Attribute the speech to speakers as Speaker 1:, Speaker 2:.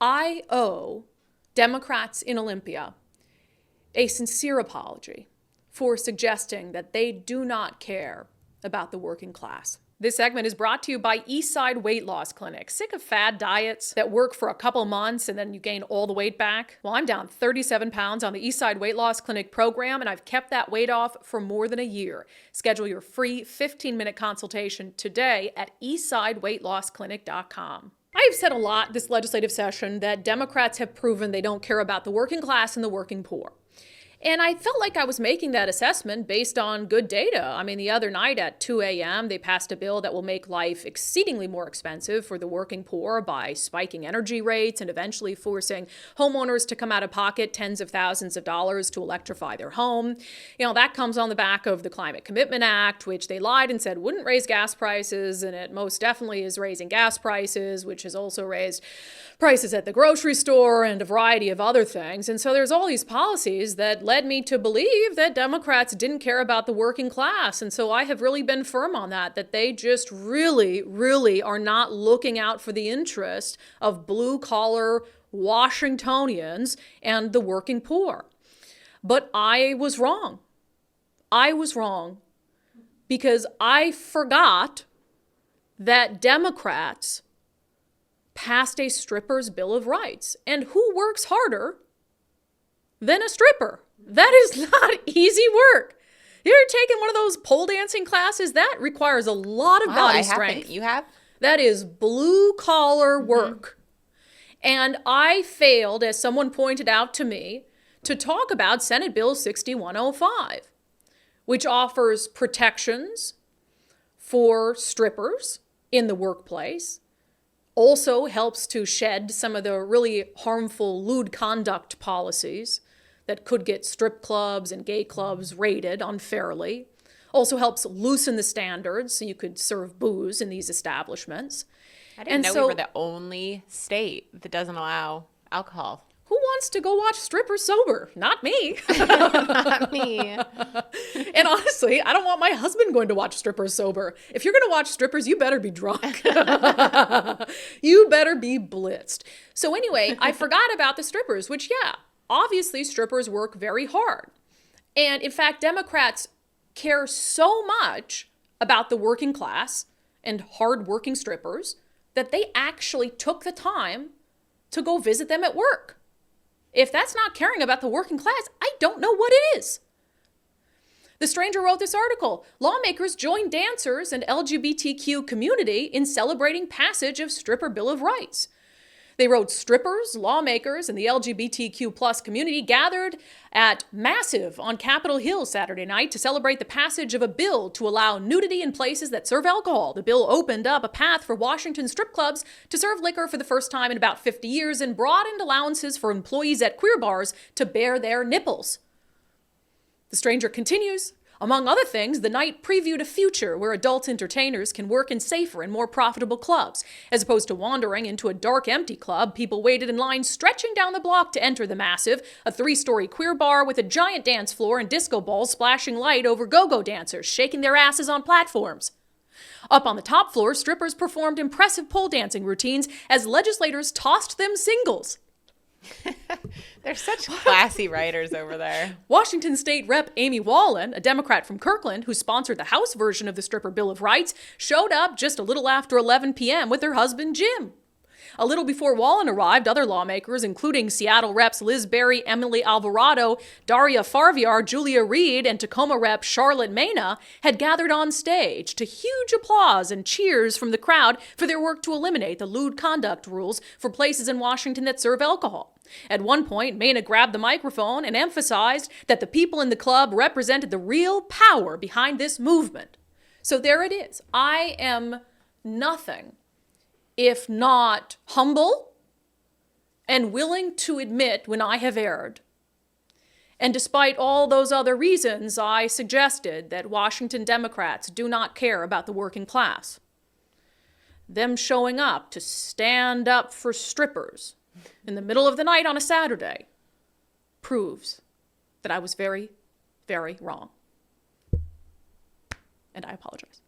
Speaker 1: I owe Democrats in Olympia a sincere apology for suggesting that they do not care about the working class. This segment is brought to you by Eastside Weight Loss Clinic. Sick of fad diets that work for a couple months and then you gain all the weight back? Well, I'm down 37 pounds on the Eastside Weight Loss Clinic program, and I've kept that weight off for more than a year. Schedule your free 15-minute consultation today at eastsideweightlossclinic.com. I've said a lot this legislative session that Democrats have proven they don't care about the working class and the working poor. And I felt like I was making that assessment based on good data. I mean, the other night at 2 a.m., they passed a bill that will make life exceedingly more expensive for the working poor by spiking energy rates and eventually forcing homeowners to come out of pocket tens of thousands of dollars to electrify their home. You know, that comes on the back of the Climate Commitment Act, which they lied and said wouldn't raise gas prices, and it most definitely is raising gas prices, which has also raised prices at the grocery store and a variety of other things. And so there's all these policies that led me to believe that Democrats didn't care about the working class. And so I have really been firm on that they just really are not looking out for the interest of blue-collar Washingtonians and the working poor. But I was wrong. I was wrong because I forgot that Democrats passed a stripper's Bill of Rights. And who works harder than a stripper? That is not easy work. You're taking one of those pole dancing classes, that requires a lot of body strength.
Speaker 2: You have?
Speaker 1: That is blue collar work. And I failed, as someone pointed out to me, to talk about Senate Bill 6105, which offers protections for strippers in the workplace, also helps to shed some of the really harmful lewd conduct policies that could get strip clubs and gay clubs rated unfairly. Also helps loosen the standards so you could serve booze in these establishments.
Speaker 2: I didn't know we were the only state that doesn't allow alcohol.
Speaker 1: Who wants to go watch strippers sober? Not me.
Speaker 2: Not me.
Speaker 1: And honestly, I don't want my husband going to watch strippers sober. If you're going to watch strippers, you better be drunk. You better be blitzed. So anyway, I forgot about the strippers, which, yeah, obviously strippers work very hard. And in fact, Democrats care so much about the working class and hard-working strippers that they actually took the time to go visit them at work. If that's not caring about the working class, I don't know what it is. The Stranger wrote this article. Lawmakers join dancers and LGBTQ community in celebrating passage of Stripper Bill of Rights. They wrote strippers, lawmakers, and the LGBTQ plus community gathered at Massive on Capitol Hill Saturday night to celebrate the passage of a bill to allow nudity in places that serve alcohol. The bill opened up a path for Washington strip clubs to serve liquor for the first time in about 50 years and broadened allowances for employees at queer bars to bare their nipples. The Stranger continues. Among other things, the night previewed a future where adult entertainers can work in safer and more profitable clubs. As opposed to wandering into a dark, empty club, people waited in line stretching down the block to enter the Massive, a 3-story queer bar with a giant dance floor and disco balls splashing light over go-go dancers shaking their asses on platforms. Up on the top floor, strippers performed impressive pole dancing routines as legislators tossed them singles.
Speaker 2: They're such classy writers over there.
Speaker 1: Washington State Rep. Amy Wallen, a Democrat from Kirkland who sponsored the House version of the Stripper Bill of Rights, showed up just a little after 11 p.m. with her husband, Jim. A little before Wallen arrived, other lawmakers, including Seattle Reps Liz Berry, Emily Alvarado, Daria Farviar, Julia Reed, and Tacoma Rep Charlotte Mena, had gathered on stage to huge applause and cheers from the crowd for their work to eliminate the lewd conduct rules for places in Washington that serve alcohol. At one point, Mena grabbed the microphone and emphasized that the people in the club represented the real power behind this movement. So there it is. I am nothing if not humble and willing to admit when I have erred. And despite all those other reasons, I suggested that Washington Democrats do not care about the working class. Them showing up to stand up for strippers in the middle of the night on a Saturday proves that I was very, very wrong. And I apologize.